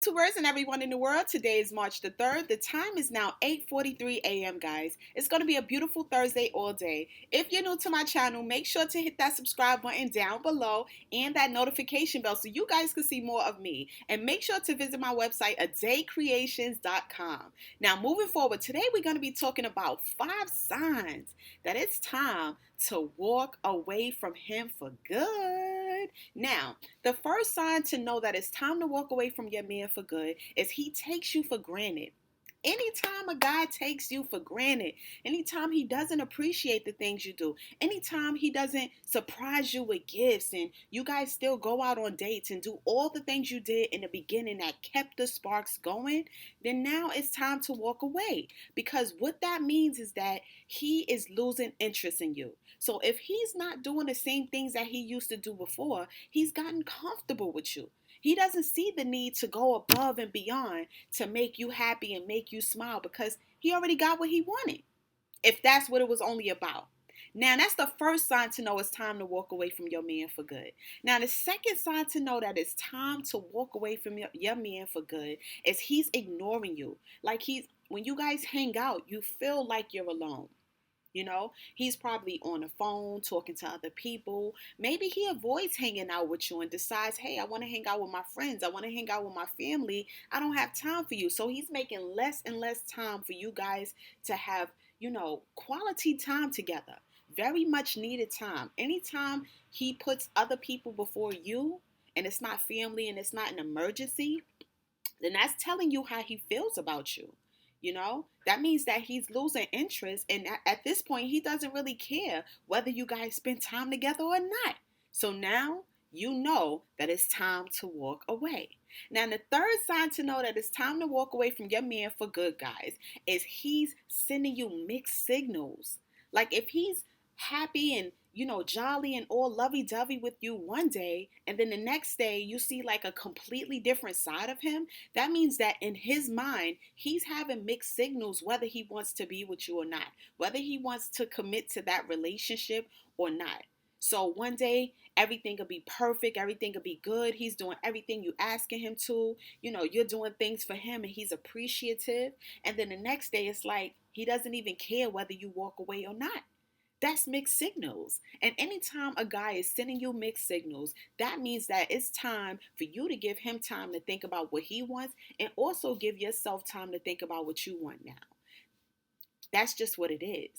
YouTubers and everyone in the world. Today is March the 3rd. The time is now 8:43 a.m., guys. It's going to be a beautiful Thursday all day. If you're new to my channel, make sure to hit that subscribe button down below and that notification bell so you guys can see more of me. And make sure to visit my website, adaycreations.com. Now, moving forward, today we're going to be talking about 5 signs that it's time to walk away from him for good. Now, the first sign to know that it's time to walk away from your man for good is he takes you for granted. Anytime a guy takes you for granted, anytime he doesn't appreciate the things you do, anytime he doesn't surprise you with gifts and you guys still go out on dates and do all the things you did in the beginning that kept the sparks going, then now it's time to walk away. Because what that means is that he is losing interest in you. So if he's not doing the same things that he used to do before, he's gotten comfortable with you. He doesn't see the need to go above and beyond to make you happy and make you smile because he already got what he wanted, if that's what it was only about. Now, that's the first sign to know it's time to walk away from your man for good. Now, the second sign to know that it's time to walk away from your man for good is he's ignoring you. Like when you guys hang out, you feel like you're alone. He's probably on the phone talking to other people. Maybe he avoids hanging out with you and decides, hey, I want to hang out with my friends. I want to hang out with my family. I don't have time for you. So he's making less and less time for you guys to have, quality time together. Very much needed time. Anytime he puts other people before you and it's not family and it's not an emergency, then that's telling you how he feels about you. That means that he's losing interest. And at this point, he doesn't really care whether you guys spend time together or not. So now you know that it's time to walk away. Now, the third sign to know that it's time to walk away from your man for good, guys, is he's sending you mixed signals. Like if he's happy and jolly and all lovey-dovey with you one day, and then the next day you see like a completely different side of him, that means that in his mind, he's having mixed signals whether he wants to be with you or not, whether he wants to commit to that relationship or not. So one day, everything will be perfect, everything will be good. He's doing everything you asking him to. You're doing things for him and he's appreciative. And then the next day, it's like he doesn't even care whether you walk away or not. That's mixed signals. And anytime a guy is sending you mixed signals, that means that it's time for you to give him time to think about what he wants and also give yourself time to think about what you want now. That's just what it is.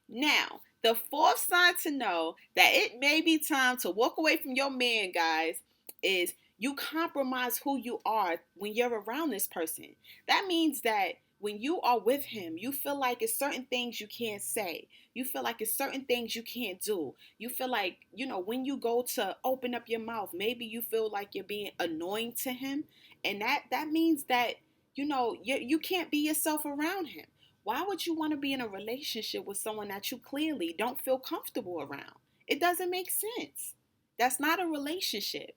Now, the fourth sign to know that it may be time to walk away from your man, guys, is you compromise who you are when you're around this person. That means that when you are with him, you feel like it's certain things you can't say. You feel like it's certain things you can't do. You feel like, when you go to open up your mouth, maybe you feel like you're being annoying to him. And that means that, you can't be yourself around him. Why would you want to be in a relationship with someone that you clearly don't feel comfortable around? It doesn't make sense. That's not a relationship.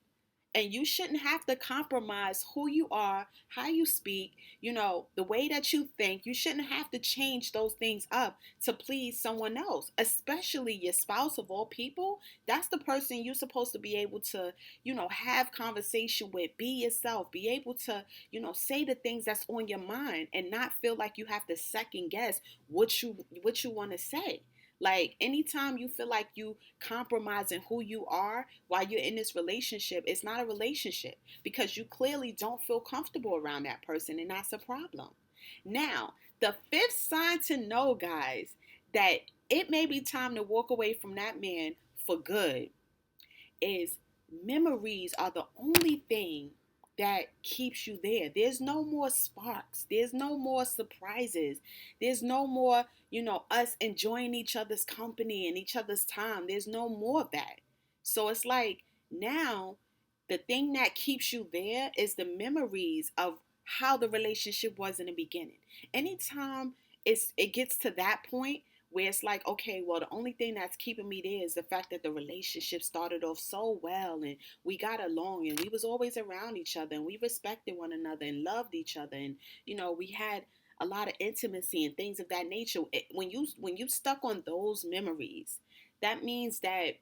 And you shouldn't have to compromise who you are, how you speak, the way that you think. You shouldn't have to change those things up to please someone else, especially your spouse of all people. That's the person you're supposed to be able to, have conversation with, be yourself, be able to, say the things that's on your mind and not feel like you have to second guess what you want to say. Like anytime you feel like you compromising who you are while you're in this relationship, it's not a relationship because you clearly don't feel comfortable around that person, and that's a problem. Now, the fifth sign to know, guys, that it may be time to walk away from that man for good is memories are the only thing that keeps you there. There's no more sparks. There's no more surprises. There's no more, us enjoying each other's company and each other's time. There's no more of that. So it's like now the thing that keeps you there is the memories of how the relationship was in the beginning. Anytime it gets to that point where it's like, okay, well, the only thing that's keeping me there is the fact that the relationship started off so well and we got along and we was always around each other and we respected one another and loved each other and we had a lot of intimacy and things of that nature. When you stuck on those memories, that means that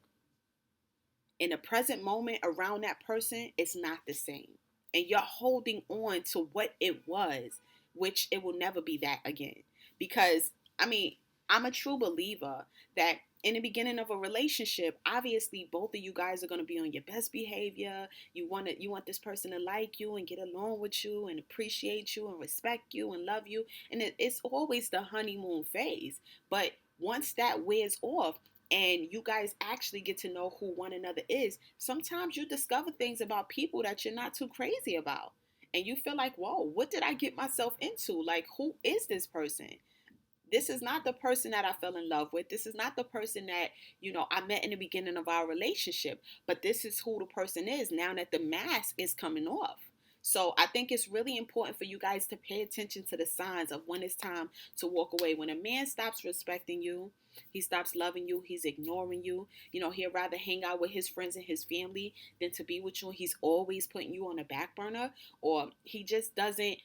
in the present moment around that person, it's not the same. and you're holding on to what it was, which it will never be that again. Because, I mean, I'm a true believer that in the beginning of a relationship, obviously both of you guys are going to be on your best behavior. You want this person to like you and get along with you and appreciate you and respect you and love you, and it's always the honeymoon phase. But once that wears off and you guys actually get to know who one another is, sometimes you discover things about people that you're not too crazy about. And you feel like, whoa, what did I get myself into? Like, who is this person? This is not the person that I fell in love with. This is not the person that, I met in the beginning of our relationship. But this is who the person is now that the mask is coming off. So I think it's really important for you guys to pay attention to the signs of when it's time to walk away. When a man stops respecting you, he stops loving you, he's ignoring you. He'd rather hang out with his friends and his family than to be with you. He's always putting you on the back burner, or he just doesn't,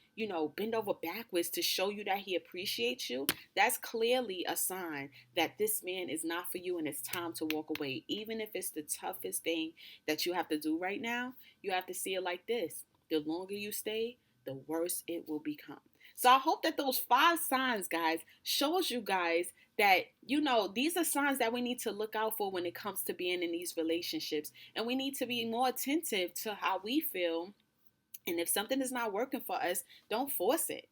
bend over backwards to show you that he appreciates you. That's clearly a sign that this man is not for you and it's time to walk away. Even if it's the toughest thing that you have to do right now, you have to see it like this. The longer you stay, the worse it will become. So I hope that those 5 signs, guys, shows you guys that, these are signs that we need to look out for when it comes to being in these relationships. And we need to be more attentive to how we feel. And if something is not working for us, don't force it.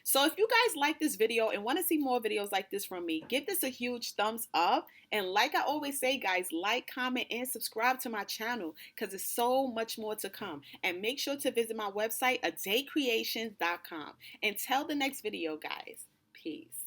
So if you guys like this video and want to see more videos like this from me, give this a huge thumbs up. And like I always say, guys, like, comment, and subscribe to my channel because there's so much more to come. And make sure to visit my website, adaycreations.com. Until the next video, guys. Peace.